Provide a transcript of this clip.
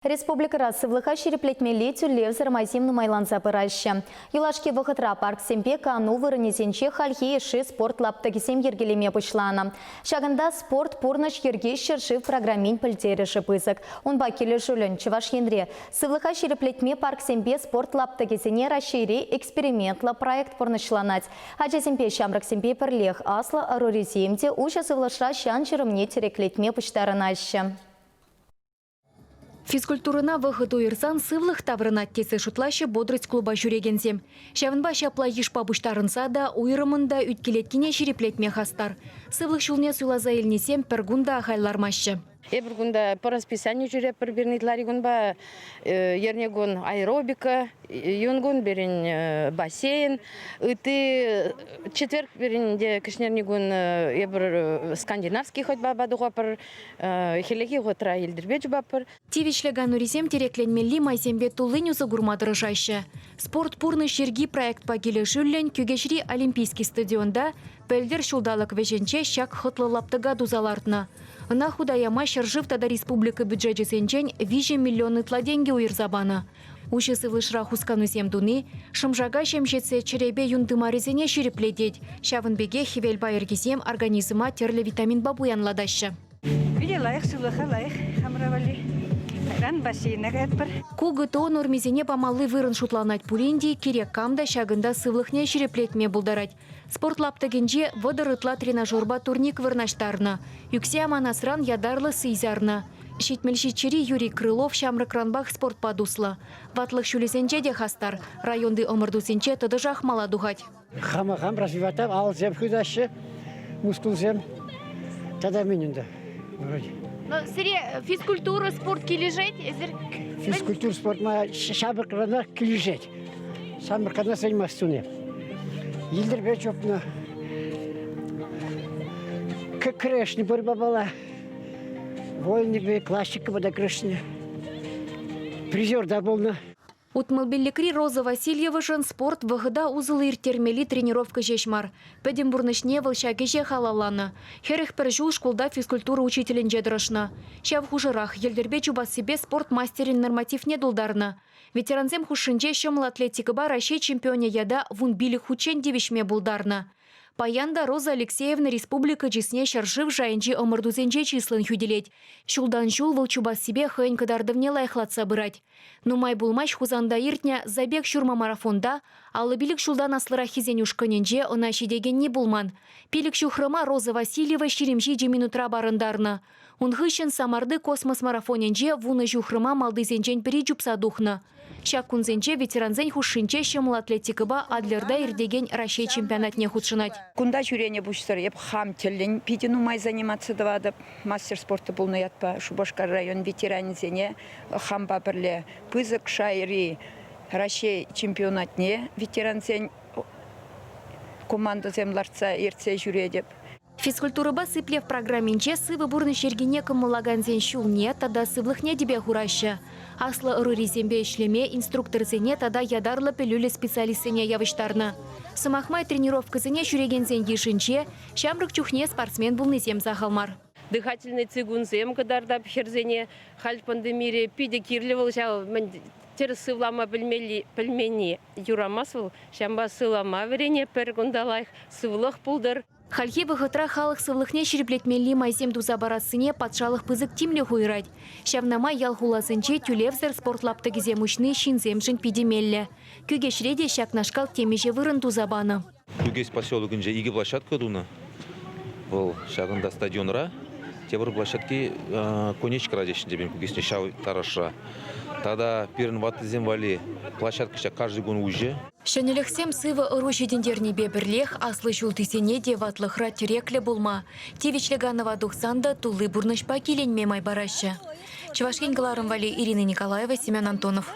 Республика сывлыха шереплетмели тюлевзер мазимну майланса пыраща. Юлашки вахытра парк семпе кану вырынесенче хальхи еши спорт лаптагисем ергелеме пышлана. Шагында спорт пурныш ерге шершив программин пыльтереші пызык. Он бакелі жулен чываш енре. Сывлыха шереплетме парк семпе спорт лаптагисене расшири экспериментла проект пурнышланать. Хача семпе шамрак семпе пырлех асла аруриземде уша сывлышра шан черымне тереклетме пыштарынаща. Физкультурына выходу ирсан сывлых таврына тесі шутлашы бодрость клуба жүрегензем. Шавынба шапла еш пабуштарынса да уйрымында үткелеткене шереплетме хастар. Сывлых шулне суйлаза елнесем пергунда ахайлармашы. Бір күнді по расписанию жүреп бір бернетлari күнба ернегун аэробика, юнгун берін бассейн, үті четверг берінде кішнернегун ебір скандинавский хотьба бадуға пір хелеки ғотра елдірбе жүба пір. Тивишлеган урисем терекленмелли майсембе тулыню загурмадыры жайшы. Спорт пурны шерги проект пагелі жүллен күгешри олимпийский стадионда пөлдер шулдалық веженче шак хытлы лаптыга дузалартына. Она худаяма шаржив тада республика бюджеті сенчен 5 миллионы тладенге уйырзабаны. Уші сывлышра хускану земдуны, шымжага шемшетсе черебе юндымарызене шерепледет. Шавынбеге хивел байыргесем организма терлі витамин бабуян ладашы. Лайық сывлыха лайық, хамравали. Ран бассейнага әтпір. Кугыто нормизене памалы вырын шутланать пулинди, керек камда шагында сывлыхне шереплетме булдарать. Спорт лаптагенже водорытла тренажерба турник вырнаштарна. Юксе аманасран ядарлы сыйзарна. Шетмельшичери Юрий Крылов шамрыкранбах спорт падусла. Ватлық шулесенче де хастар. Районды омырдусенче тыдыжах мала дугать. Хама-хам развиватав, ал зем худашы, мускул зем. Тада менюнда. Сире физкультура, спорт кележет? Физкультура, спорт ма шабыркарана кележет. Самыркарана занимастуне. Елдер бе чопна. Крешни борьба была. Вольник бе, классика бада крешни. Призер да болна. Утмылбеллекри Роза Васильева жын спорт вғыда узылы иртермели тренировка жешмар. Пәдім бұрнышне вылшагеже халаланы. Херіх бір жул школда физкультура учителін жедірышны. Шав хужырах елдербе жубас себе спорт мастерин нормативне дулдарны. Ветеранзем хушынже шымыл атлетика бар Россия чемпионе яда вун били хучен девишме булдарны. Паянда Роза Алексеевна республика жесне шаржив жайынжи омырдузенже числын хюделет. Шулдан жул вылчубас себе хын кадардывне лайхлатса бырать. Нумай булмаш хузанда иртня забег шурма марафонда, алы билік шулдан аслыра хизен ушканенже она шидеген не булман. Пилік шухрыма Роза Васильева ширемжи 10 минутра барындарны. Унхыщен самарды космос марафоненже вуны жухрыма малдызенжен пiri жупса духны. Шак кунзенче ветеранзен хушинче шымыл атлетикыба адлерда ирдеген Россия чемпионатне худшынать. Кунда жүрене бұшсыр, еп хам теллен, пидину май заниматься давады, мастер спорта бұл ятпа, Шубашкар район ветеранизене, хам бабірле, пызык шайри Россия чемпионатне, ветеранзен команда земларца ерце жүредеп. Физкультурыба сыпле в программинче сывы бурны шергене кымылаганзен шулне, тада сывлыхне дебе хураща. Аслы ырыризембе ишлеме инструкторзене тада ядарлы пелюлі специалистене явыштарны. Сымахмай тренировкызене жүрегензен ешінче, шамрык чухне спортсмен булнызем захалмар. Дыхательный цигунзем, кадарда пхерзене, халь пандемире, пиде кирлевал, жал, тер сывлама пельмени юрамасыл, шамба сылама верене, пергундалайх, сывлых пулдыр. Хальхи вғытра халық сывлықне шереплетмелі майзем дуза барасыне патшалық пызык тимлі хуйрать. Шавнама ялхуласынче тюлевзер спортлапты гіземушны шинземжін пидемелі. Күгешреде шакнашкал темеже вырын дузабаны. Күгес поселогынже игі площадка дуна. Бұл шағында стадионра. Тебір площадки конечка радешінде бен күгесіне шау тараша. Тада перін ваты земвали площадка каждый гон уже. Шөнеліксем сывы ұру жедендеріне бебірлех, аслы жултысене де ватлықра тюреклі болма. Тевичліганова дұқсанда тулы бұрнышпа келенме май барашы. Чувашкен Галарым Вали, Ирина Николаева, Семен Антонов.